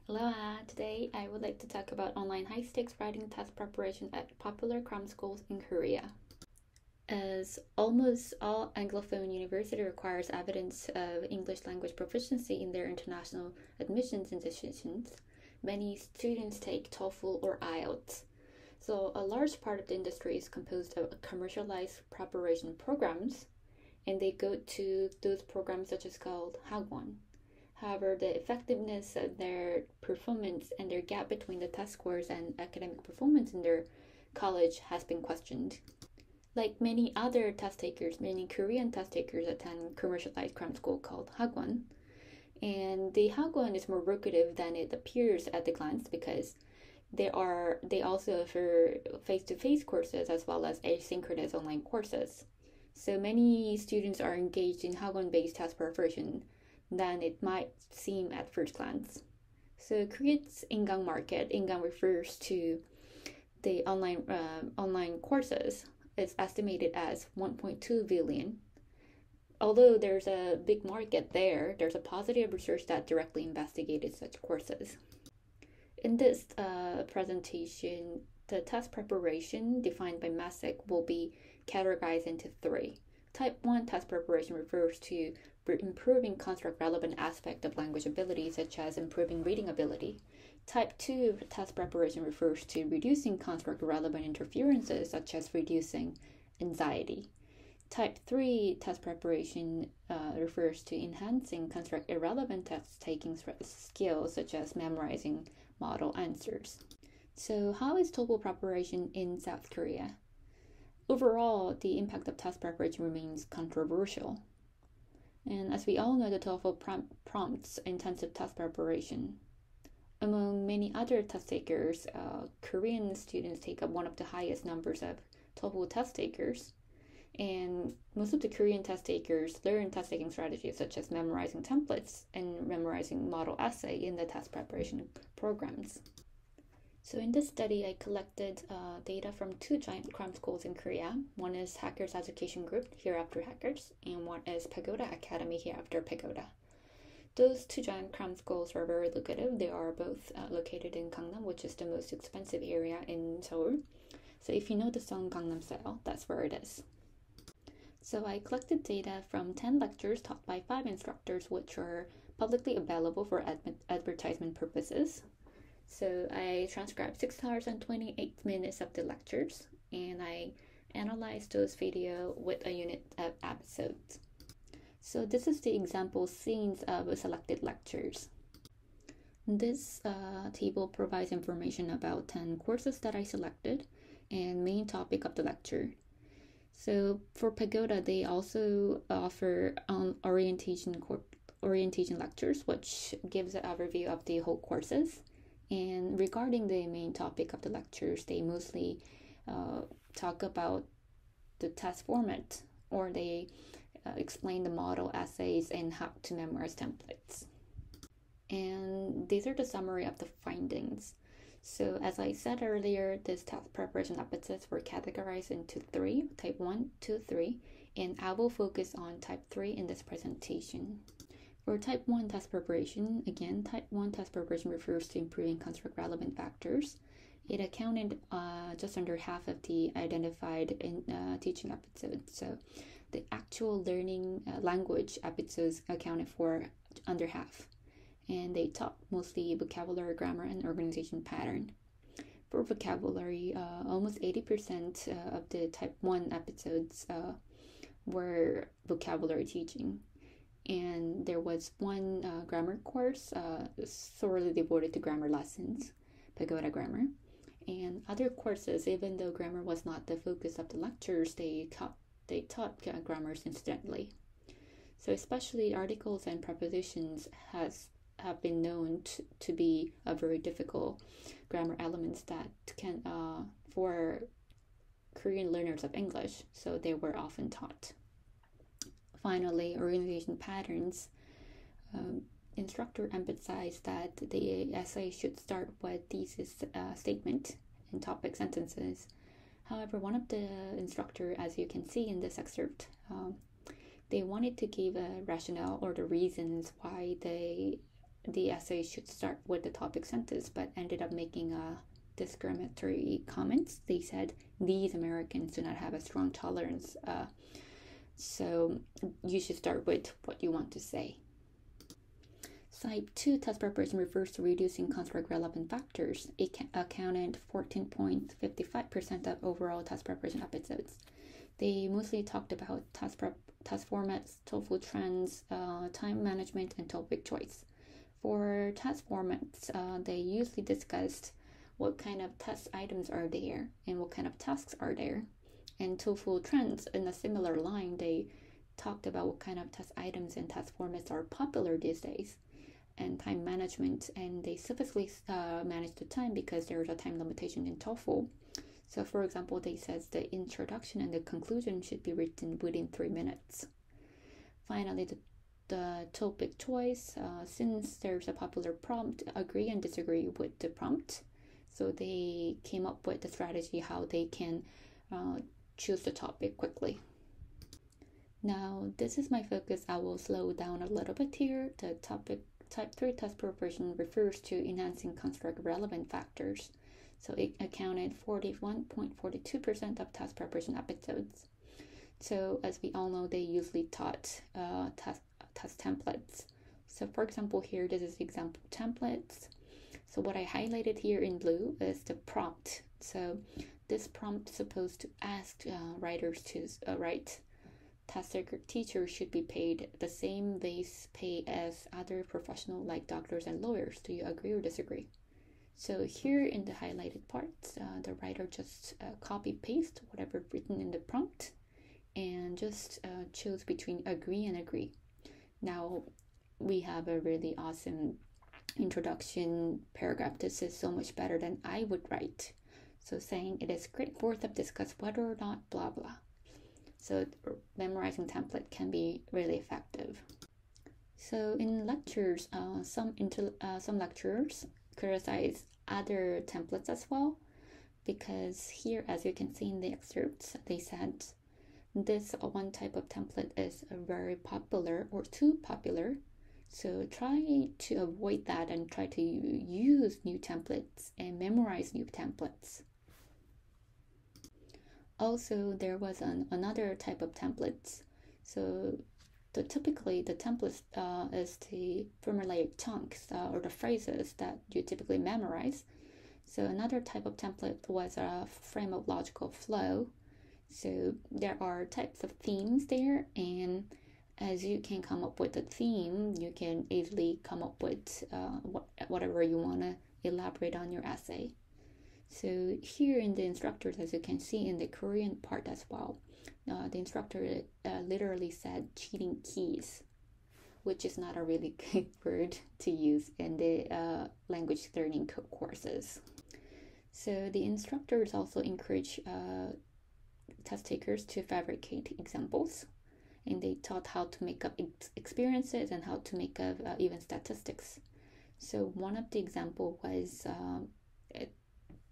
Aloha! Today I would like to talk about online high-stakes writing test preparation at popular cram schools in Korea. As almost all Anglophone university requires evidence of English language proficiency in their international admissions decisions, many students take TOEFL or IELTS. So a large part of the industry is composed of commercialized preparation programs, and they go to those programs such as called Hagwon. However, the effectiveness of their performance and their gap between the test scores and academic performance in their college has been questioned. Like many other test takers, many Korean test takers attend commercialized cram school called Hagwon. And the Hagwon is more lucrative than it appears at the glance because they also offer face-to-face courses as well as asynchronous online courses. So many students are engaged in Hagwon-based test preparation than it might seem at first glance. So Korea's ingang market, ingang refers to the online courses, is estimated as 1.2 billion. Although there's a big market there, there's a positive research that directly investigated such courses. In this presentation, the test preparation defined by MESIC will be categorized into three. Type 1 test preparation refers to improving construct relevant aspect of language ability, such as improving reading ability. Type 2 test preparation refers to reducing construct relevant interferences, such as reducing anxiety. Type 3 test preparation refers to enhancing construct irrelevant test taking skills, such as memorizing model answers. So, how is TOEFL preparation in South Korea? Overall, the impact of test preparation remains controversial. And as we all know, the TOEFL prompts intensive test preparation. Among many other test takers, Korean students take up one of the highest numbers of TOEFL test takers. And most of the Korean test takers learn test taking strategies such as memorizing templates and memorizing model essay in the test preparation programs. So in this study, I collected data from two giant cram schools in Korea. One is Hackers Education Group, Hereafter Hackers, and one is Pagoda Academy, Hereafter Pagoda. Those two giant cram schools are very lucrative. They are both located in Gangnam, which is the most expensive area in Seoul. So if you know the song Gangnam Style, that's where it is. So I collected data from 10 lectures taught by 5 instructors, which are publicly available for advertisement purposes. So I transcribed 6 hours and 28 minutes of the lectures, and I analyzed those video with a unit of episodes. So this is the example scenes of selected lectures. This table provides information about 10 courses that I selected and main topic of the lecture. So for Pagoda, they also offer orientation lectures, which gives an overview of the whole courses. And regarding the main topic of the lectures, they mostly talk about the test format, or they explain the model essays and how to memorize templates. And these are the summary of the findings. So as I said earlier, this test preparation episodes were categorized into 3, type 1, 2, 3, and I will focus on type 3 in this presentation. For type 1 test preparation, again, type 1 test preparation refers to improving construct relevant factors. It accounted just under half of the identified in teaching episodes. So the actual learning language episodes accounted for under half. And they taught mostly vocabulary, grammar, and organization pattern. For vocabulary, almost 80% of the type 1 episodes were vocabulary teaching. And there was one grammar course solely devoted to grammar lessons, Pagoda Grammar. And other courses, even though grammar was not the focus of the lectures, they taught grammars incidentally. So especially articles and prepositions have been known to be a very difficult grammar elements that can for Korean learners of English, so they were often taught. Finally, organization patterns. Instructor emphasized that the essay should start with thesis statement and topic sentences. However, one of the instructor, as you can see in this excerpt, they wanted to give a rationale or the reasons why they the essay should start with the topic sentence, but ended up making a discriminatory comments. They said these Americans do not have a strong tolerance, so you should start with what you want to say. Side 2 test preparation refers to reducing construct relevant factors. It accounted 14.55% of overall test preparation episodes. They mostly talked about test formats, TOEFL trends, time management, and topic choice. For test formats, they usually discussed what kind of test items are there and what kind of tasks are there. And TOEFL trends, in a similar line, they talked about what kind of test items and test formats are popular these days. And time management, and they specifically manage the time because there is a time limitation in TOEFL. So for example, they says the introduction and the conclusion should be written within 3 minutes. Finally, the topic choice, since there's a popular prompt, agree and disagree with the prompt. So they came up with the strategy how they can choose the topic quickly. Now, this is my focus. I will slow down a little bit here. The topic Type 3 test preparation refers to enhancing construct relevant factors. So it accounted 41.42% of test preparation episodes. So as we all know, they usually taught test templates. So for example, here, this is example templates. So what I highlighted here in blue is the prompt. So this prompt is supposed to ask writers to write. Test teachers should be paid the same base pay as other professionals like doctors and lawyers. Do you agree or disagree? So here in the highlighted parts, the writer just copy-paste whatever written in the prompt and just chose between agree and agree. Now we have a really awesome introduction paragraph. This is so much better than I would write. So saying it is great forth of discuss whether or not blah blah. So memorizing template can be really effective. So in lectures, some lecturers criticize other templates as well, because here, as you can see in the excerpts, they said this one type of template is very popular or too popular. So try to avoid that and try to use new templates and memorize new templates. Also, there was another type of templates. So typically the template is the formulaic chunks or the phrases that you typically memorize. So another type of template was a frame of logical flow. So there are types of themes there, and as you can come up with a theme, you can easily come up with whatever you want to elaborate on your essay. So here in the instructors, as you can see in the Korean part as well, the instructor literally said cheating keys, which is not a really good word to use in the language learning courses. So the instructors also encourage test takers to fabricate examples, and they taught how to make up experiences and how to make up even statistics. So one of the example was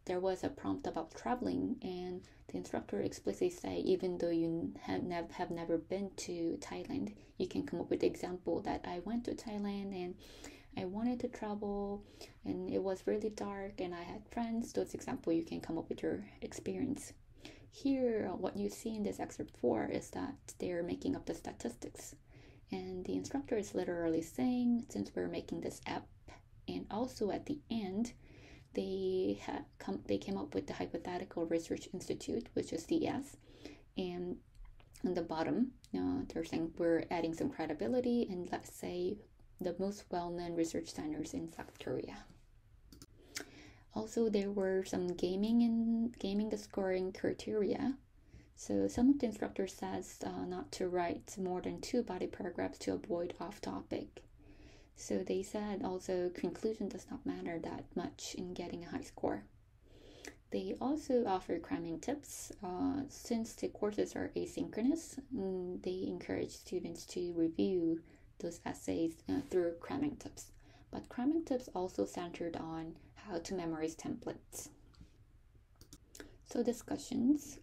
there was a prompt about traveling, and the instructor explicitly say, even though you have never been to Thailand, you can come up with the example that I went to Thailand and I wanted to travel and it was really dark and I had friends. Those examples you can come up with your experience. Here, what you see in this excerpt 4 is that they're making up the statistics, and the instructor is literally saying, since we're making this app, and also at the end, they came up with the Hypothetical Research Institute, which is DS, and on the bottom, they're saying we're adding some credibility, and let's say the most well-known research centers in South Korea. Also, there were some gaming the scoring criteria. So some of the instructors says not to write more than 2 body paragraphs to avoid off topic. So they said also conclusion does not matter that much in getting a high score. They also offer cramming tips. Since the courses are asynchronous, they encourage students to review those essays through cramming tips. But cramming tips also centered on how to memorize templates. So discussions,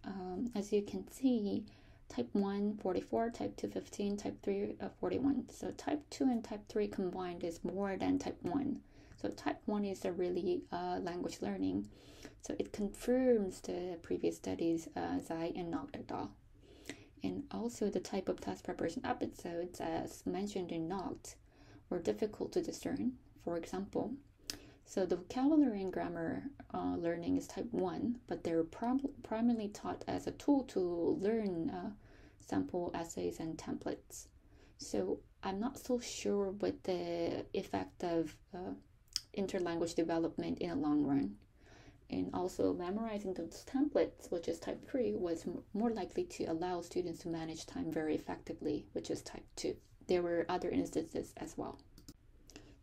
as you can see, Type 1, 44, type 2, 15, type 3, 41. So type 2 and type 3 combined is more than type 1. So type 1 is a really language learning. So it confirms the previous studies, Zhai and Noct et al. And also the type of task preparation episodes, as mentioned in Noct, were difficult to discern. For example, so the vocabulary and grammar learning is type 1, but they're primarily taught as a tool to learn sample essays and templates. So I'm not so sure what the effect of interlanguage development in the long run. And also memorizing those templates, which is type 3, was more likely to allow students to manage time very effectively, which is type 2. There were other instances as well.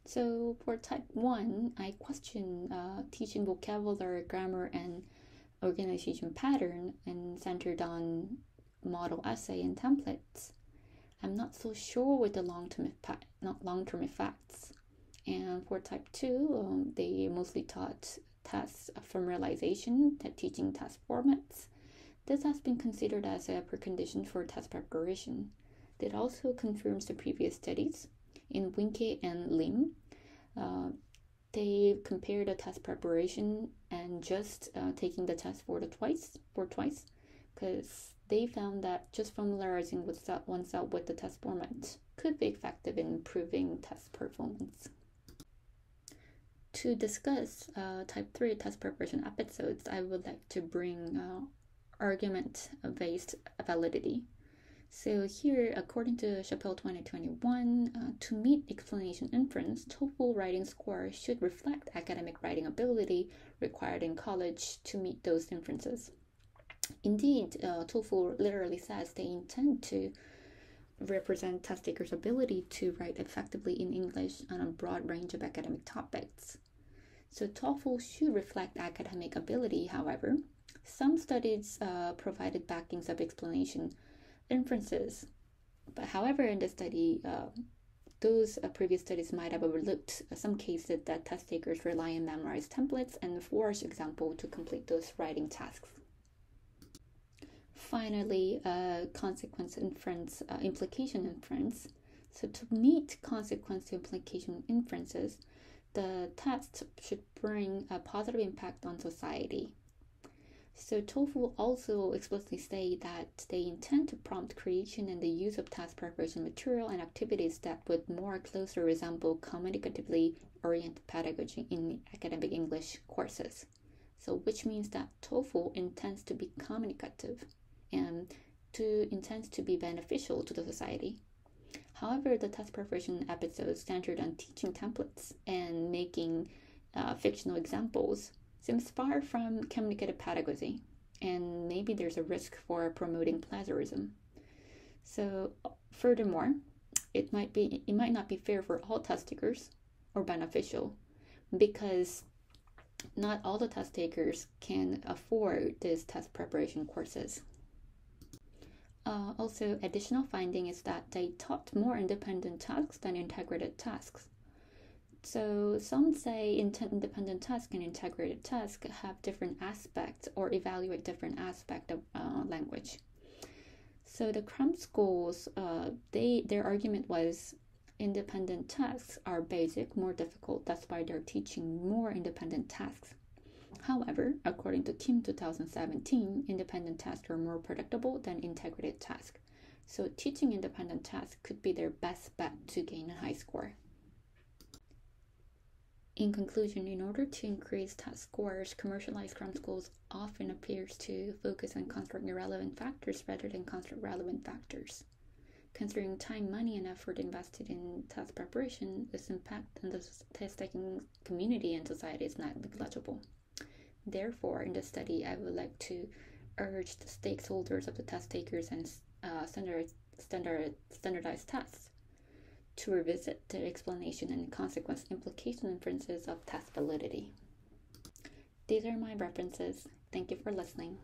So for type 1, I question teaching vocabulary, grammar, and organization pattern and centered on model essay and templates. I'm not so sure with the long-term effects. And for type 2, they mostly taught task formalization, teaching task formats. This has been considered as a precondition for task preparation. It also confirms the previous studies. In Winke and Lim, they compared the test preparation and just taking the test for twice, because they found that just familiarizing oneself with the test format could be effective in improving test performance. To discuss type 3 test preparation episodes, I would like to bring argument-based validity. So here, according to Chappell 2021, to meet explanation inference, TOEFL writing score should reflect academic writing ability required in college to meet those inferences. Indeed, TOEFL literally says they intend to represent test takers' ability to write effectively in English on a broad range of academic topics. So TOEFL should reflect academic ability, however. Some studies provided backings of explanation inferences. But however, in the study, those previous studies might have overlooked some cases that test takers rely on memorized templates and force example to complete those writing tasks. Finally, consequence inference, implication inference. So to meet consequence implication inferences, the test should bring a positive impact on society. So TOEFL also explicitly state that they intend to prompt creation and the use of task preparation material and activities that would more closely resemble communicatively oriented pedagogy in academic English courses. So which means that TOEFL intends to be communicative and intends to be beneficial to the society. However, the test preparation episodes centered on teaching templates and making fictional examples seems far from communicative pedagogy, and maybe there's a risk for promoting plagiarism. So, furthermore, it might not be fair for all test takers or beneficial, because not all the test takers can afford these test preparation courses. Also, additional finding is that they taught more independent tasks than integrated tasks. So some say independent task and integrated task have different aspects or evaluate different aspects of language. So the Cram schools, their argument was independent tasks are basic, more difficult. That's why they're teaching more independent tasks. However, according to Kim 2017, independent tasks are more predictable than integrated tasks. So teaching independent tasks could be their best bet to gain a high score. In conclusion, in order to increase test scores, commercialized cram schools often appears to focus on construct irrelevant factors rather than construct relevant factors. Considering time, money, and effort invested in test preparation, this impact on the test-taking community and society is not negligible. Therefore, in this study, I would like to urge the stakeholders of the test takers and standardized tests to revisit the explanation and consequence implication inferences of test validity. These are my references. Thank you for listening.